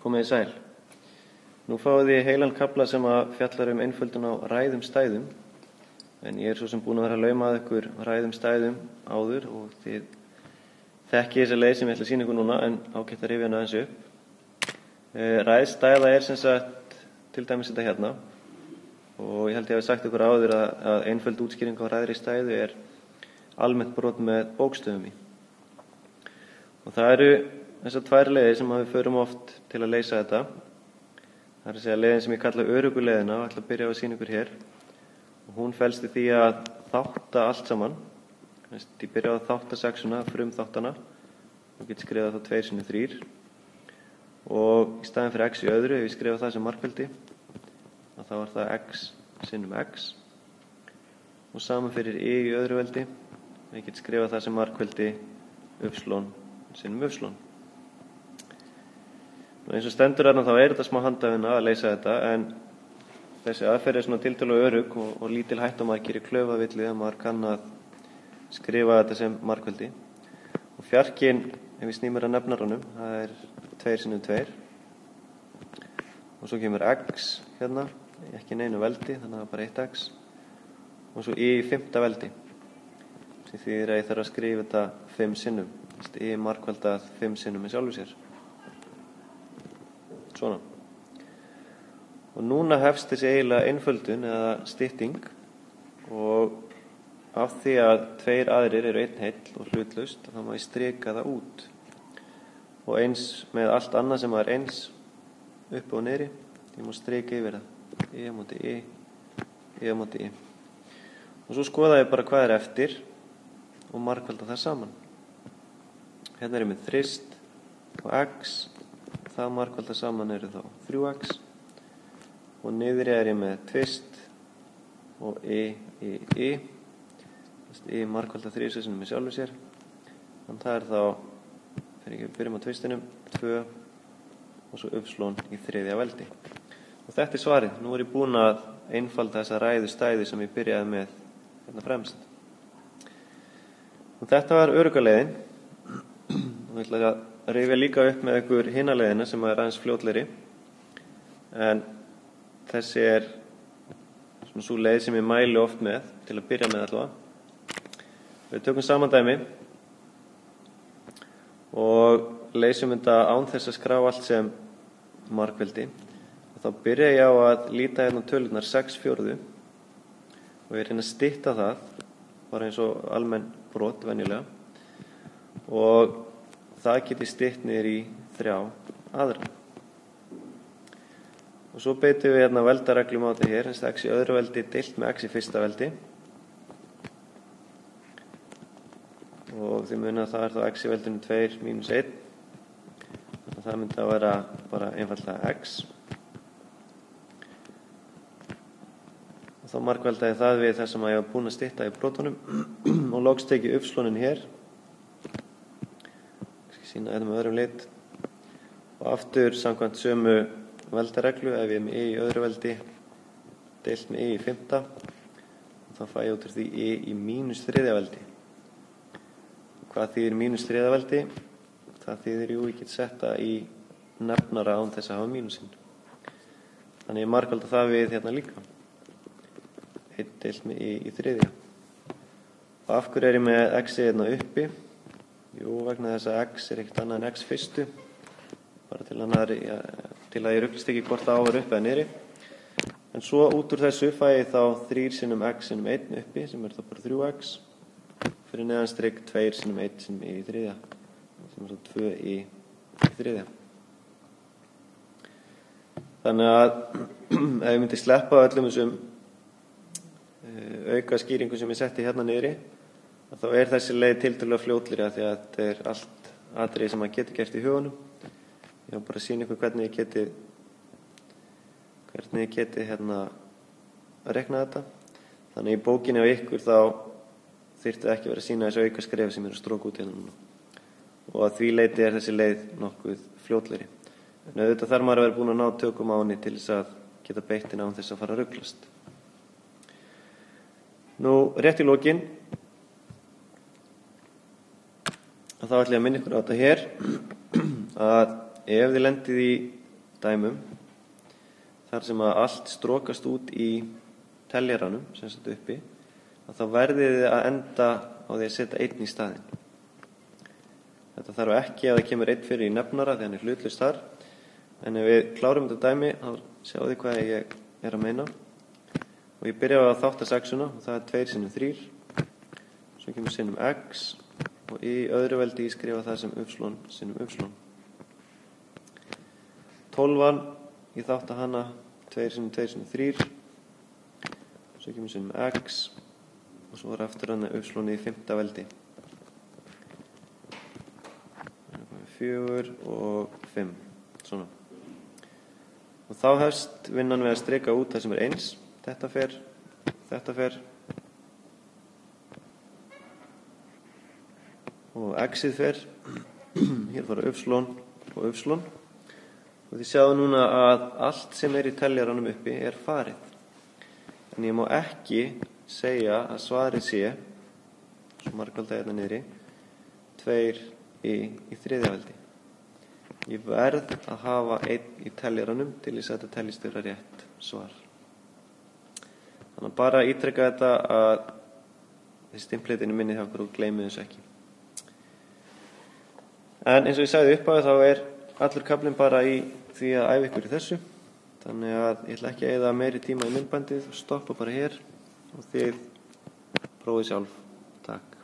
Komið sæl. Nú fáið þið heilan kafla sem að fjallar einföldun á ræðum stæðum, en ég svo sem búin að vera að lauma að ykkur ræðum stæðum áður og þið þekkið þessa leið sem ég ætla að sýna ykkur núna, en ágætt að rifja hana aðeins upp. Ræðstæða sem sagt til dæmis þetta hérna, og ég held ég hafi sagt ykkur áður að einföld útskýring á ræðri stæðu er almennt brot með bókstöfum í. Og það eru þessar tvær leiðir sem við förum oft til að leysa þetta. Það er að segja leiðin sem ég kalla örugguleiðina og ætla að byrja á að sýna ykkur hér. Og hún felst í því að þátta allt saman. Ég byrja á að þátta sexuna, frumþáttana. Þú getur skrifað þá 2 sinnum 3. Og í staðinn fyrir x í öðru, ef ég skrifa það sem markveldi, þá er það x sinnum x. Og saman fyrir y í öðru veldi, ég get skrifað það sem markveldi y sinnum y. Eins og stendur þarna þá er þetta smá handhafinna að leysa þetta, en þessi aðferð er svona tiltölulega örugg og lítil hætta maður gerir klaufavillu þegar maður kann að skrifa þetta sem markveldi. Og fjarkinn, ef ég snýr mér að nefnaranum, það er 2 sinnum 2. Og svo kemur x hérna, ekki neinu veldi, þannig að það er bara 1x. Og svo y í 5. veldi, sem þýðir að ég þarf að skrifa þetta 5 sinnum. Y markveldað 5 sinnum með sjálfu sér. Svona. Og núna hefst þessi eiginlega einföldun eða stytting, og af því að 2 aðrir eru 1 heill og hlutlaust, þá má ég strika það út. Og eins með allt annað sem er eins upp og niðri, ég má strika yfir það. Y á móti y, y á móti y. Og svo skoða ég bara hvað er eftir og markvelda það saman. Hérna er ég með þrist og x. Það markvelda saman eru þá 3x, og niðri er ég með tvist og y. Y markvelda 3 sinnum með sjálfu sér, þannig það er þá, þegar ég byrjum á tvistinum, 2 og svo y í 3. veldi. Og þetta er svarið. Nú er ég búin að einfalda þessa ræðu stæði sem ég byrjaði með hérna fremst. Og þetta var öruggaleiðin, og ég ætla að rifja líka upp með ykkur hina leiðina sem er aðeins fljótlegri, en þessi er svona svo leið sem ég mæli oft með til að byrja með allavega. Við tökum saman dæmi og leysum þetta án þess að skrá allt sem markveldi. Og þá byrja ég á að líta hérna tölurnar 6/4 og ég reyna að stytta það bara eins og almenn brot venjulega, og það geti stytt niður í 3 aðra. Og svo beitum við hérna veldareglum á þetta hér, x í öðru veldi deilt með x í 1. veldi. Og þið muna að það er þá x í veldinu 2 mínus 1. Þannig að það myndi að vera bara einfaldlega x. Og þá markveldaði það við það sem að ég var búin að stytta í brotunum og loks tekið y hér. Sýna þetta með öðrum lit, og aftur samkvæmt sömu veldareglu, ef ég er með y í öðru veldi deilt með y í 5, þá fæ ég út úr því y í mínus 3. veldi. Og hvað þýðir mínus 3. veldi? Það þýðir ég get setta í nefnara án þess að hafa mínusinn. Þannig ég markvelda það við hérna líka, 1 deilt með y í 3. Og af hverju er ég með x hérna uppi? Jú, vegna þess að x er ekkert annað en x fyrstu, bara til að ég ruglist ekki hvort það á að vera uppi eða niðri. En svo út úr þessu fæ ég þá 3 sinnum x sinnum 1 uppi, sem er þá bara 3x, fyrir neðan strik 2 sinnum 1 sinnum y í 3, sem er þá 2y í 3. Þannig að ef ég myndi sleppa öllum þessum auka skýringum sem ég setti hérna niðri, þá er þessi leið tiltölulega fljótlegri, því að þetta er allt atriði sem maður getur gert í huganum. Ég var bara að sýna ykkur hvernig ég geti hérna að rekna þetta. Þannig í bókinni á ykkur þá þyrfti ekki verið að sýna þessi auka skref sem eru strók út hérna núna. Og að því leiti er þessi leið nokkuð fljótlegri. En auðvitað þarf maður að vera búin að ná tökum á henni til þess að geta beitt henni án þess að fara að ruglast. Nú, rétt í lokin, þá ætla ég að minna ykkur á þetta hér, að ef þið lendið í dæmum þar sem að allt strókast út í teljaranum sem sagt uppi, að þá verðið þið að enda á því að setja 1 í staðinn. Þetta þarf ekki að það kemur 1 fyrir í nefnara því hann er hlutlaus þar, en ef við klárum þetta dæmi þá sjáum þið hvað ég er að meina. Og ég byrja á að þátta 6-una og það er 2 sinnum 3, svo kemur sinnum x og í öðru veldi ég skrifa það sem y sinnum y. 12-an, ég þátta hana 2 sinnum 2 sinnum 3, svo kemur sinnum x og svo er aftur hana y í 5. veldi. 4 og 5, svona. Og þá hefst vinnan við að strika út það sem er 1. Þetta fer og x-ið fer. Hér fara y og y. Og þið sjáum núna að allt sem er í teljaranum uppi er farið. En ég má ekki segja að svarið sé, svo margfalda hérna niðri, 2 í 3. veldi. Ég verð að hafa 1 í teljaranum til þess að þetta teljist vera rétt svar. Þannig að bara ítreka þetta að þessi stimpletinu minni hjá okkur og gleymi þessu ekki. En eins og ég sagði upphafi þá er allur kaflinn bara í því að æfa ykkur í þessu. Þannig að ég ætla ekki að eyða meiri tíma í myndbandið og stoppa bara hér og þið prófið sjálf. Takk.